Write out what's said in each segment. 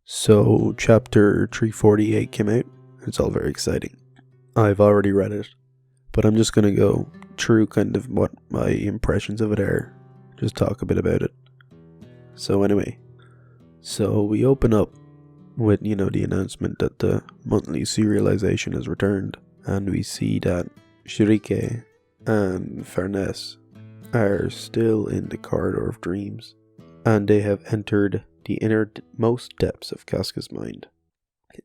So, chapter 348 came out. It's all very exciting. I've already read it, but I'm just going to go through kind of what my impressions of it are. Just talk a bit about it. So, anyway. So, we open up with, the announcement that the monthly serialization has returned. And we see that Shirike and Farnes are still in the corridor of dreams. And they have entered the innermost depths of Casca's mind.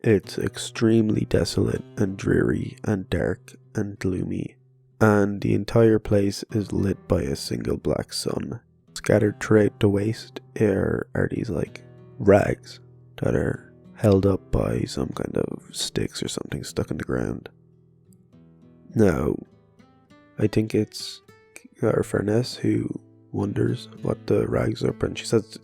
It's extremely desolate and dreary and dark and gloomy, and the entire place is lit by a single black sun. Scattered throughout the waste are these like rags that are held up by some kind of sticks or something stuck in the ground. Now, I think it's our Farnes who wonders what the rags are, and she says it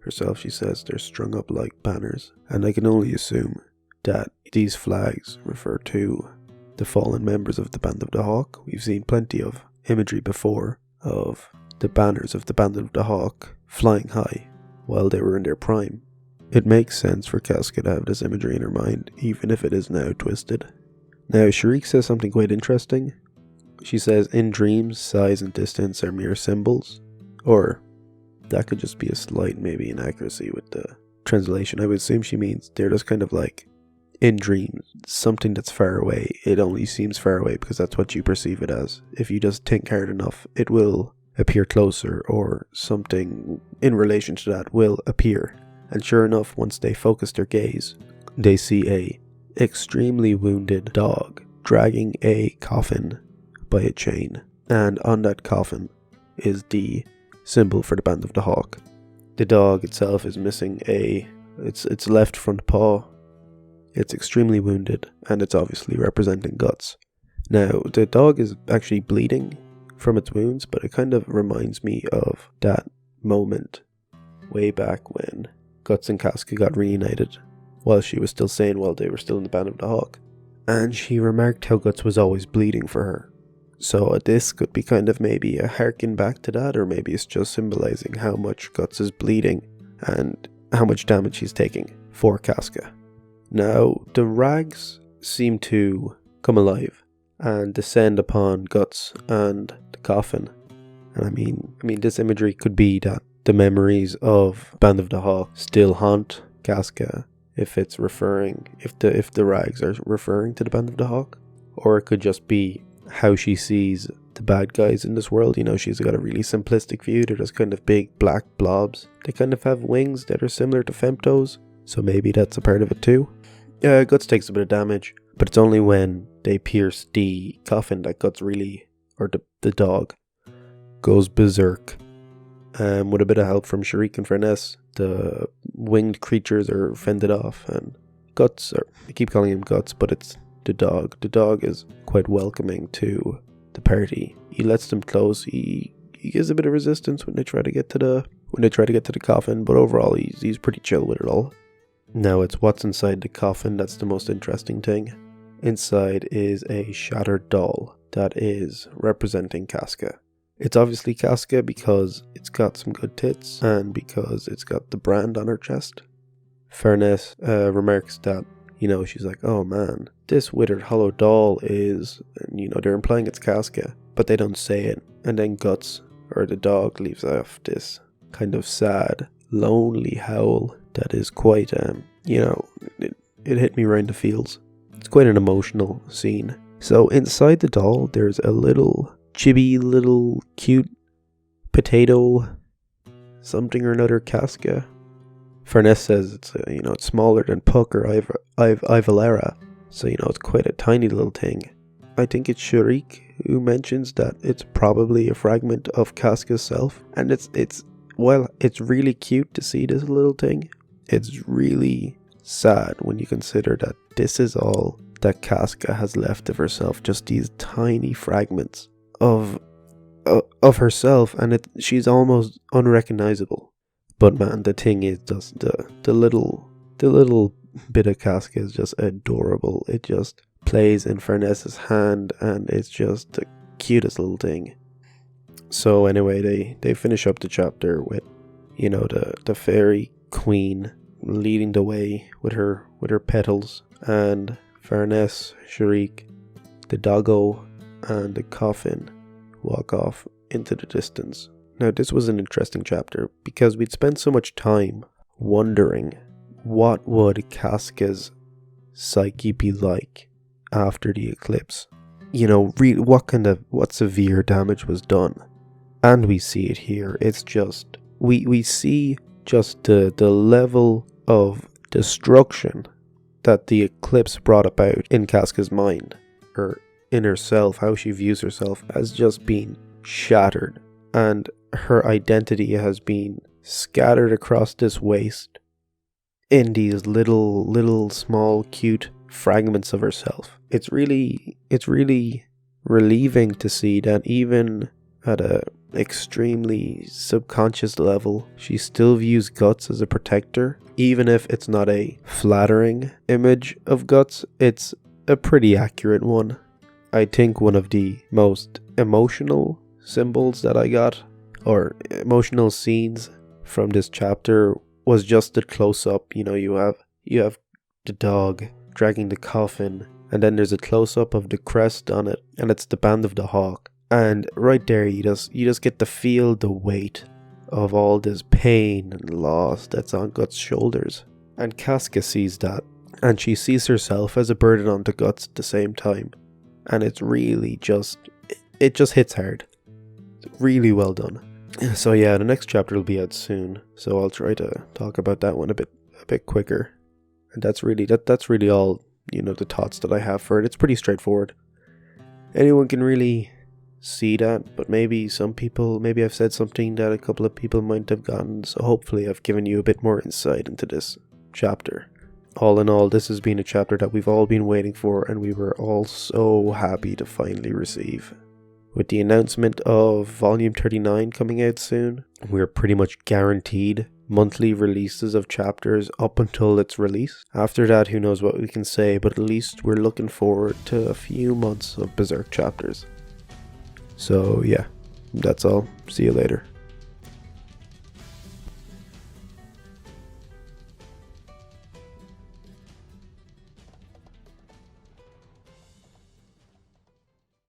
herself, she says they're strung up like banners, and I can only assume that these flags refer to the fallen members of the Band of the Hawk. We've seen plenty of imagery before of the banners of the Band of the Hawk flying high while they were in their prime. It makes sense for Casca to have this imagery in her mind, even if it is now twisted. Now, Sharik says something quite interesting. She says, in dreams, size and distance are mere symbols. Or, that could just be a slight maybe inaccuracy with the translation. I would assume she means they're just kind of like, in dreams, something that's far away, it only seems far away because that's what you perceive it as. If you just think hard enough, it will appear closer, or something in relation to that will appear. And sure enough, once they focus their gaze, they see a extremely wounded dog dragging a coffin by a chain, and on that coffin is the symbol for the Band of the Hawk. The dog itself is missing its left front paw. It's extremely wounded, and it's obviously representing Guts. Now, the dog is actually bleeding from its wounds, but it kind of reminds me of that moment way back when Guts and Casca got reunited while she was still sane, while they were still in the Band of the Hawk. And she remarked how Guts was always bleeding for her. So this could be kind of maybe a harken back to that, or maybe it's just symbolizing how much Guts is bleeding and how much damage he's taking for Casca. Now, the rags seem to come alive and descend upon Guts and the coffin. And I mean, this imagery could be that the memories of Band of the Hawk still haunt Casca, if the rags are referring to the Band of the Hawk, or it could just be how she sees the bad guys in this world. She's got a really simplistic view. They're just kind of big black blobs. They kind of have wings that are similar to Femto's, so maybe that's a part of it too. Guts takes a bit of damage, but it's only when they pierce the coffin that Guts really, or the dog, goes berserk. With a bit of help from Sharik and Farnes, the winged creatures are fended off, and Guts, or I keep calling him Guts, but it's the dog. The dog is quite welcoming to the party. He lets them close. He gives a bit of resistance when they try to get to the coffin, but overall he's pretty chill with it all. Now it's what's inside the coffin that's the most interesting thing. Inside is a shattered doll that is representing Casca. It's obviously Casca because it's got some good tits and because it's got the brand on her chest. Farnes remarks that, she's like, oh man, this withered hollow doll is, and they're implying it's Casca, but they don't say it. And then Guts, or the dog, leaves off this kind of sad, lonely howl that is quite, it hit me right in the feels. It's quite an emotional scene. So inside the doll, there's a little chibi, little cute potato something or another Casca. Farnes says it's smaller than Puck or Ivalera, so it's quite a tiny little thing. I think it's Sharik who mentions that it's probably a fragment of Casca's self, and it's really cute to see this little thing, it's really sad when you consider that this is all that Casca has left of herself, just these tiny fragments of herself, and she's almost unrecognizable. But man, the thing is just the little bit of Casca is just adorable. It just plays in Farnes's hand, and it's just the cutest little thing. So anyway, they finish up the chapter with, the fairy queen leading the way with her petals, and Farnes, Sharik, the doggo, and the coffin walk off into the distance. Now, this was an interesting chapter because we'd spent so much time wondering what would Casca's psyche be like after the eclipse. You know, what severe damage was done. And we see it here. It's just, we see just the level of destruction that the eclipse brought about in Casca's mind, or in herself, how she views herself, has just been shattered. And her identity has been scattered across this waste in these little small cute fragments of herself. It's really relieving to see that even at a extremely subconscious level, she still views Guts as a protector. Even if it's not a flattering image of Guts, it's a pretty accurate one. I think one of the most emotional symbols that I got, or emotional scenes from this chapter, was just the close-up. You know, you have the dog dragging the coffin, and then there's a close-up of the crest on it, and it's the band of the hawk. And right there, you just get to feel the weight of all this pain and loss that's on Guts' shoulders. And Casca sees that, and she sees herself as a burden onto Guts at the same time. And it's really it just hits hard. It's really well done. So yeah, the next chapter will be out soon, so I'll try to talk about that one a bit quicker. And that's really all, you know, the thoughts that I have for it. It's pretty straightforward. Anyone can really see that, but maybe I've said something that a couple of people might have gotten, so hopefully I've given you a bit more insight into this chapter. All in all, this has been a chapter that we've all been waiting for, and we were all so happy to finally receive. With the announcement of Volume 39 coming out soon, we're pretty much guaranteed monthly releases of chapters up until its release. After that, who knows what we can say, but at least we're looking forward to a few months of Berserk chapters. So yeah, that's all. See you later.